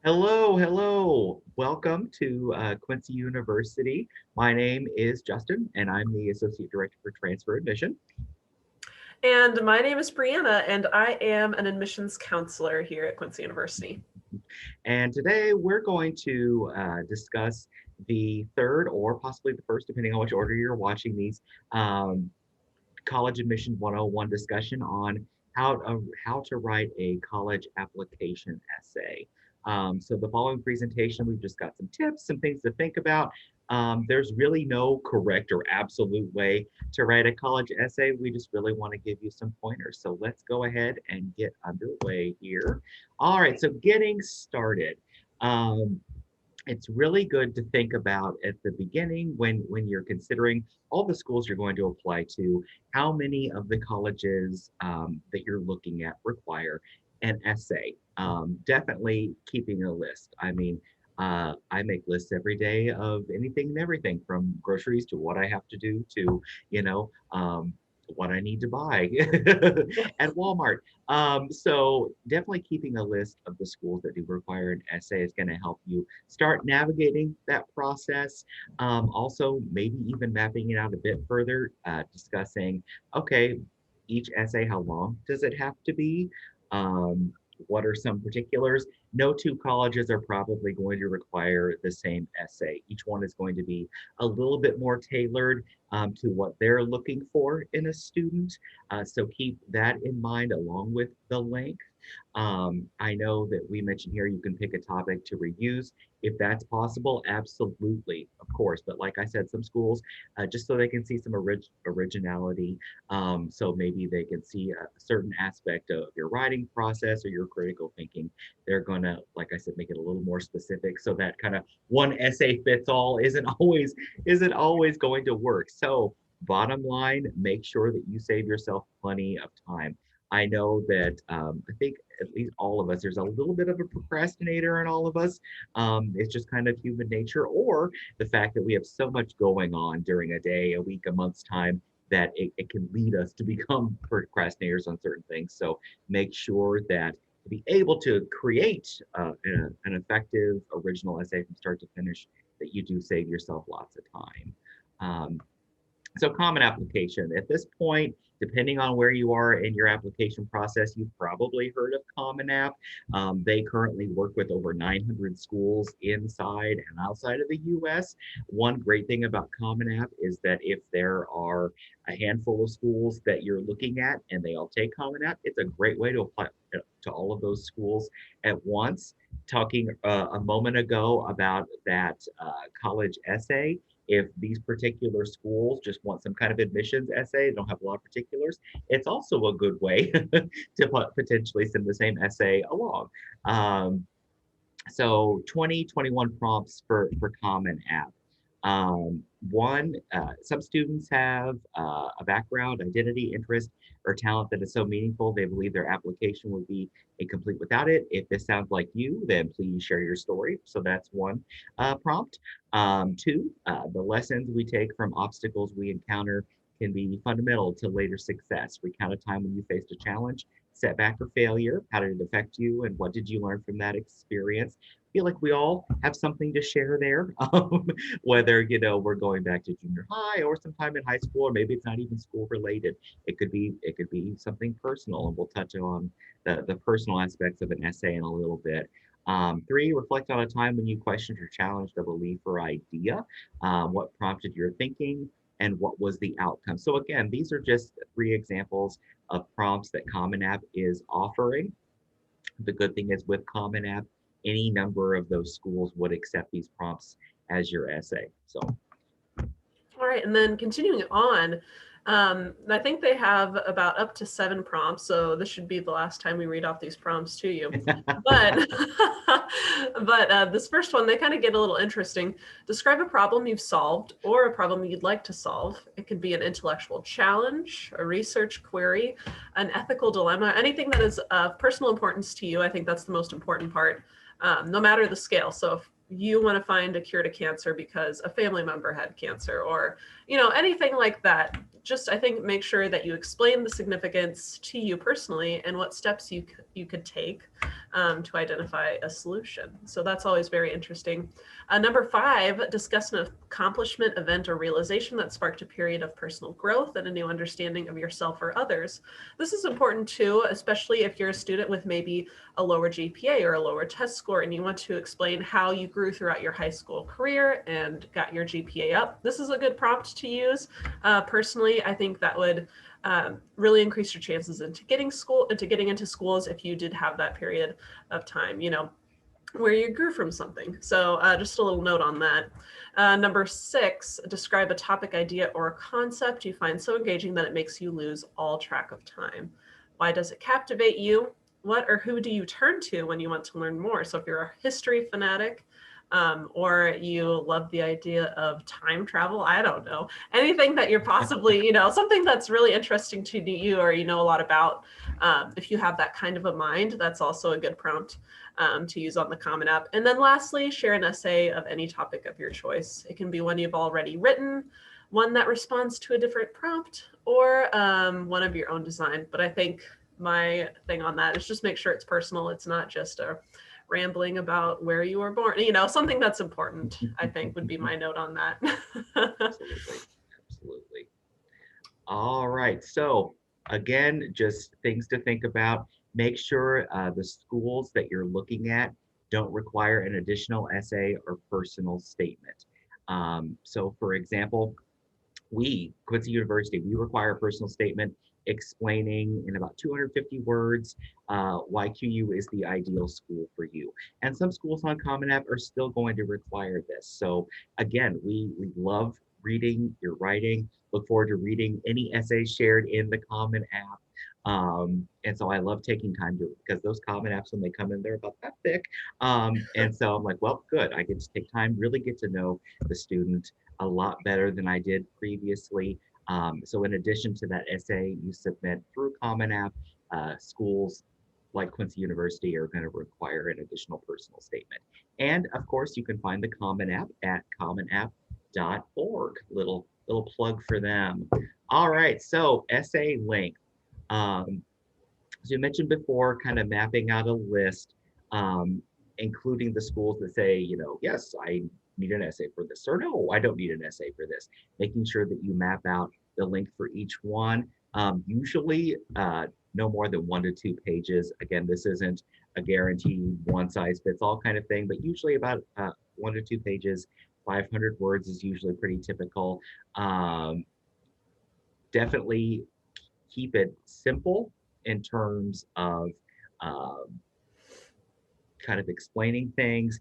Hello, hello. Welcome to Quincy University. My name is Justin, and I'm the Associate Director for Transfer Admission. And my name is Brianna, and I am an admissions counselor here at Quincy University. And today we're going to discuss the third or possibly the first, depending on which order you're watching these, College Admission 101 discussion on how to write a college application essay. So the following presentation, we've just got some tips, some things to think about. There's really no correct or absolute way to write a college essay. We just really want to give you some pointers. So let's go ahead and get underway here. All right, so getting started. Um, it's really good to think about at the beginning when you're considering all the schools you're going to apply to, how many of the colleges that you're looking at require an essay. Definitely keeping a list. I mean, I make lists every day of anything and everything from groceries to what I have to do to, you know, what I need to buy at Walmart. So definitely keeping a list of the schools that do require an essay is going to help you start navigating that process. Also, maybe even mapping it out a bit further, discussing, okay, each essay, how long does it have to be? Um, what are some particulars? No two colleges are probably going to require the same essay. Each one is going to be a little bit more tailored to what they're looking for in a student. So keep that in mind along with the length. I know that we mentioned here you can pick a topic to reuse. If that's possible, absolutely, of course. But like I said, some schools, just so they can see some originality, so maybe they can see a certain aspect of your writing process or your critical thinking, they're gonna, like I said, make it a little more specific so that kind of one essay fits all isn't always going to work. So bottom line, make sure that you save yourself plenty of time. I know that I think at least all of us, there's a little bit of a procrastinator in all of us. It's just kind of human nature, or the fact that we have so much going on during a day, a week, a month's time that it can lead us to become procrastinators on certain things. So make sure that to be able to create an effective original essay from start to finish, that you do save yourself lots of time. Um, so common application. At this point, depending on where you are in your application process, you've probably heard of Common App. They currently work with over 900 schools inside and outside of the US. One great thing about Common App is that if there are a handful of schools that you're looking at and they all take Common App, it's a great way to apply to all of those schools at once. Talking a moment ago about that college essay, if these particular schools just want some kind of admissions essay, don't have a lot of particulars, it's also a good way to potentially send the same essay along. So 2021 prompts for Common App. One, some students have a background, identity, interest, or talent that is so meaningful they believe their application would be incomplete without it. If this sounds like you, then please share your story. So that's one prompt. Two, the lessons we take from obstacles we encounter can be fundamental to later success. Recount a time when you faced a challenge, setback, or failure. How did it affect you, and what did you learn from that experience? I feel like we all have something to share there, whether we're going back to junior high or sometime in high school, or maybe it's not even school related. It could be something personal, and we'll touch on the personal aspects of an essay in a little bit. Three, reflect on a time when you questioned or challenged a belief or idea. What prompted your thinking, and what was the outcome? So again, these are just three examples of prompts that Common App is offering. The good thing is with Common App, any number of those schools would accept these prompts as your essay. So All right, and then continuing on, I think they have about up to 7 prompts, so this should be the last time we read off these prompts to you. But but this first one, they kind of get a little interesting. Describe a problem you've solved or a problem you'd like to solve. It could be an intellectual challenge, a research query, an ethical dilemma, anything that is of personal importance to you. I think that's the most important part, no matter the scale. So if you want to find a cure to cancer because a family member had cancer, or anything like that, just, I think, make sure that you explain the significance to you personally and what steps you could take to identify a solution. So that's always very interesting. Number 5, discuss an accomplishment, event, or realization that sparked a period of personal growth and a new understanding of yourself or others. This is important too, especially if you're a student with maybe a lower GPA or a lower test score and you want to explain how you grew throughout your high school career and got your GPA up. This is a good prompt to use. Personally, I think that would really increase your chances into getting into schools if you did have that period of time, where you grew from something. So just a little note on that. Number 6, describe a topic, idea, or a concept you find so engaging that it makes you lose all track of time. Why does it captivate you? What or who do you turn to when you want to learn more? So if you're a history fanatic, or you love the idea of time travel, I don't know, anything that you're possibly, something that's really interesting to you or a lot about, if you have that kind of a mind, that's also a good prompt to use on the Common App. And then lastly, share an essay of any topic of your choice. It can be one you've already written, one that responds to a different prompt, or one of your own design. But I think my thing on that is just make sure it's personal. It's not just a rambling about where you were born, something that's important, I think would be my note on that. Absolutely. Absolutely. All right. So again, just things to think about. Make sure the schools that you're looking at don't require an additional essay or personal statement. So for example, Quincy University, we require a personal statement explaining in about 250 words why QU is the ideal school for you. And some schools on Common App are still going to require this. So again, we love reading your writing. Look forward to reading any essays shared in the Common App. And so I love taking time to, because those Common Apps, when they come in, they're about that thick. And so I'm like, well, good. I get to take time, really get to know the student a lot better than I did previously. So in addition to that essay you submit through Common App, schools like Quincy University are going to require an additional personal statement. And of course, you can find the Common App at commonapp.org. Little plug for them. All right, so essay length. As you mentioned before, kind of mapping out a list, including the schools that say, yes, I need an essay for this, or no, I don't need an essay for this. Making sure that you map out the length for each one. Usually no more than 1 to 2 pages. Again, this isn't a guaranteed one size fits all kind of thing, but usually about 1 to 2 pages. 500 words is usually pretty typical. Definitely keep it simple in terms of kind of explaining things.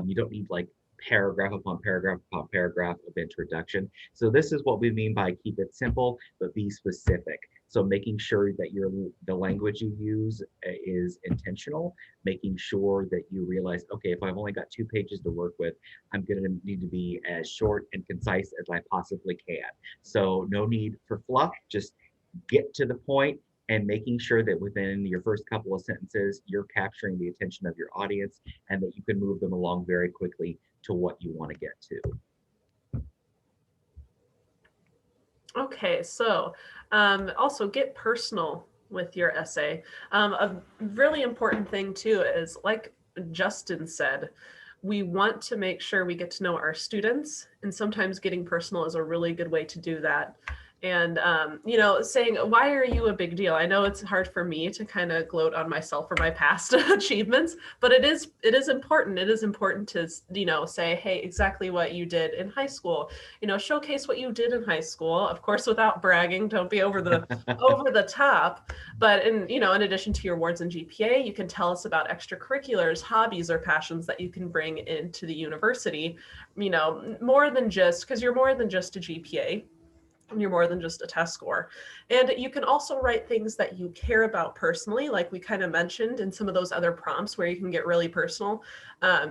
You don't need like paragraph upon paragraph upon paragraph of introduction. So this is what we mean by keep it simple, but be specific. So making sure that the language you use is intentional, making sure that you realize, okay, if I've only got 2 pages to work with, I'm going to need to be as short and concise as I possibly can. So no need for fluff, just get to the point, and making sure that within your first couple of sentences, you're capturing the attention of your audience and that you can move them along very quickly to what you want to get to. Okay, so also get personal with your essay. A really important thing too is, like Justin said, we want to make sure we get to know our students, and sometimes getting personal is a really good way to do that. And saying, why are you a big deal? I know it's hard for me to kind of gloat on myself for my past achievements, but it is important. It is important to say, hey, exactly what you did in high school. Showcase what you did in high school, of course, without bragging. Don't be over the top. But in addition to your awards and GPA, you can tell us about extracurriculars, hobbies, or passions that you can bring into the university. More than just, because you're more than just a GPA. You're more than just a test score. And you can also write things that you care about personally, like we kind of mentioned in some of those other prompts where you can get really personal.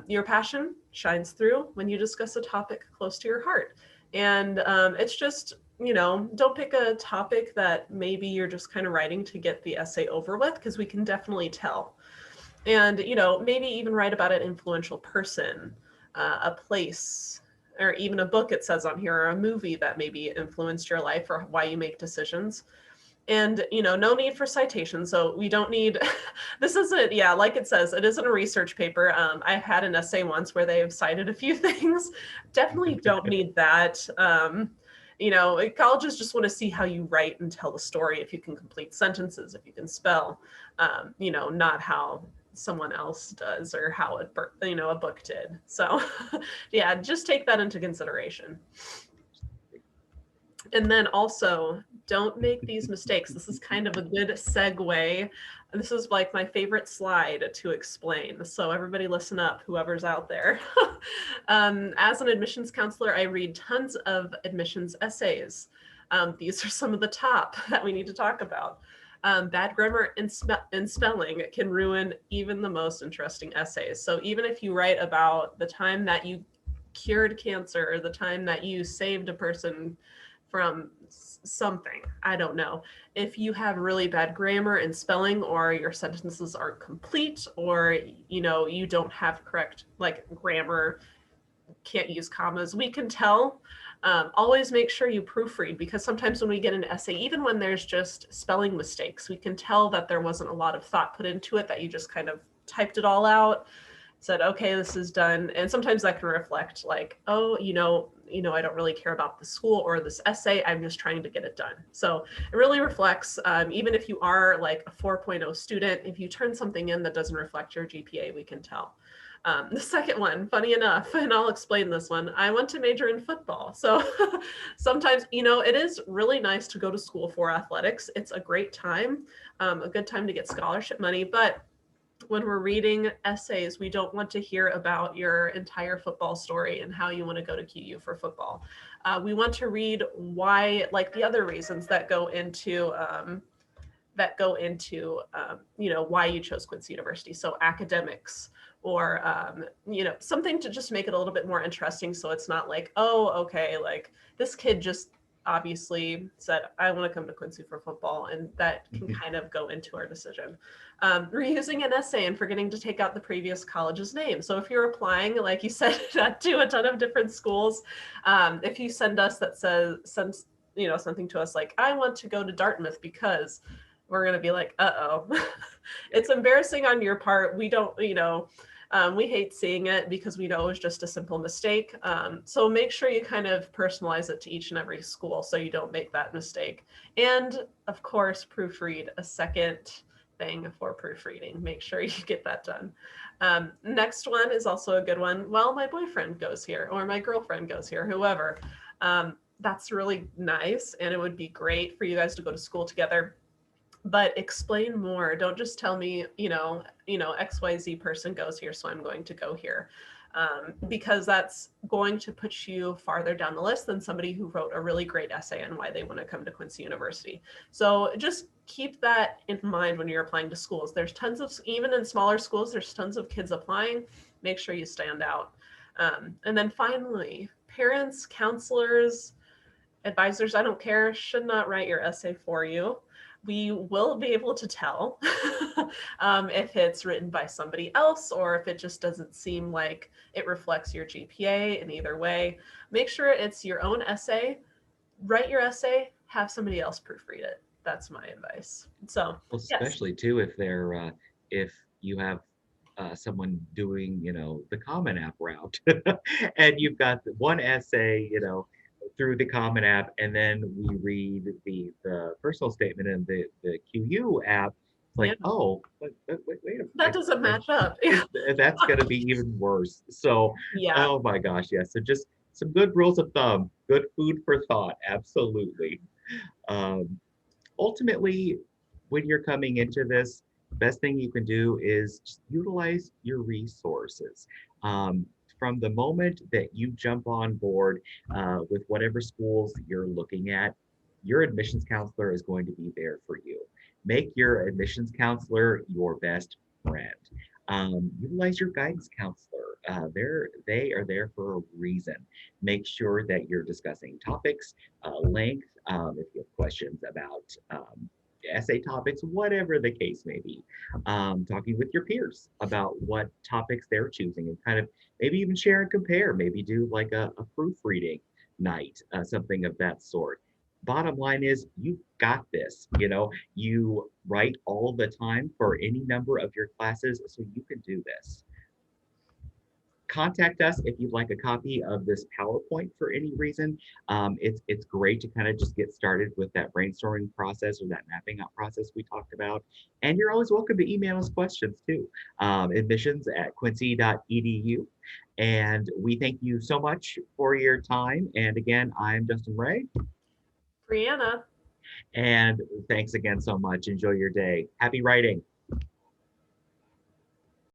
Your passion shines through when you discuss a topic close to your heart. And it's just, don't pick a topic that maybe you're just kind of writing to get the essay over with, because we can definitely tell. And, maybe even write about an influential person, a place, or even a book it says on here, or a movie that maybe influenced your life or why you make decisions. And, no need for citation. So we don't need, this isn't, yeah, like it says, it isn't a research paper. I had an essay once where they have cited a few things. Definitely don't need that. Colleges just want to see how you write and tell the story, if you can complete sentences, if you can spell, not how someone else does or how a book did. So yeah, just take that into consideration. And then also, don't make these mistakes. This is kind of a good segue. This is like my favorite slide to explain. So everybody listen up, whoever's out there. As an admissions counselor, I read tons of admissions essays. These are some of the top that we need to talk about. Bad grammar and spelling can ruin even the most interesting essays. So even if you write about the time that you cured cancer, or the time that you saved a person from something, I don't know, if you have really bad grammar and spelling, or your sentences aren't complete, or you don't have correct grammar, can't use commas, we can tell. Always make sure you proofread, because sometimes when we get an essay, even when there's just spelling mistakes, we can tell that there wasn't a lot of thought put into it, that you just kind of typed it all out, said, okay, this is done. And sometimes that can reflect like, oh, I don't really care about the school or this essay. I'm just trying to get it done. So it really reflects, even if you are like a 4.0 student, if you turn something in that doesn't reflect your GPA, we can tell. The second one, funny enough, and I'll explain this one, I went to major in football. So sometimes, it is really nice to go to school for athletics. It's a great time, a good time to get scholarship money. But when we're reading essays, we don't want to hear about your entire football story and how you want to go to QU for football. We want to read why, like the other reasons that go into why you chose Quincy University. So academics, or something to just make it a little bit more interesting, so it's not like, oh, okay, like this kid just obviously said, I want to come to Quincy for football, and that can kind of go into our decision. Reusing an essay and forgetting to take out the previous college's name. So if you're applying, like you said, to a ton of different schools, if you send something to us like, I want to go to Dartmouth because, we're going to be like, uh-oh. It's embarrassing on your part. We don't, we hate seeing it, because we know it was just a simple mistake. So make sure you kind of personalize it to each and every school, so you don't make that mistake. And of course, proofread. A second thing for proofreading. Make sure you get that done. Next one is also a good one. Well, my boyfriend goes here, or my girlfriend goes here, whoever. That's really nice, and it would be great for you guys to go to school together. But explain more. Don't just tell me, XYZ person goes here, so I'm going to go here. Because that's going to put you farther down the list than somebody who wrote a really great essay on why they want to come to Quincy University. So just keep that in mind when you're applying to schools. There's tons of, even in smaller schools, there's tons of kids applying. Make sure you stand out. And then finally, parents, counselors, advisors, I don't care, should not write your essay for you. We will be able to tell if it's written by somebody else, or if it just doesn't seem like it reflects your GPA in either way. Make sure it's your own essay. Write your essay, have somebody else proofread it. That's my advice. So, Well, yes. especially too if you have someone doing the Common App route, and you've got one essay through the Common App, and then we read the personal statement in the QU app. It's Yeah, like, oh, wait a that doesn't match up. Yeah. that's going to be even worse. So, Yeah. oh my gosh, yes. So just some good rules of thumb, good food for thought, absolutely. Um, Ultimately, when you're coming into this, the best thing you can do is just utilize your resources. Um, from the moment that you jump on board with whatever schools you're looking at, your admissions counselor is going to be there for you. Make your admissions counselor your best friend. Utilize your guidance counselor. They are there for a reason. Make sure that you're discussing topics, length, if you have questions about essay topics, whatever the case may be. Talking with your peers about what topics they're choosing and kind of maybe even share and compare, maybe do like a proofreading night, something of that sort. Bottom line is, you got this. You write all the time for any number of your classes, so you can do this. Contact us if you'd like a copy of this PowerPoint for any reason. It's great to kind of just get started with that brainstorming process or that mapping out process we talked about. And you're always welcome to email us questions too. Admissions@quincy.edu. And we thank you so much for your time. And again, I'm Justin Ray. Brianna. And thanks again so much. Enjoy your day. Happy writing.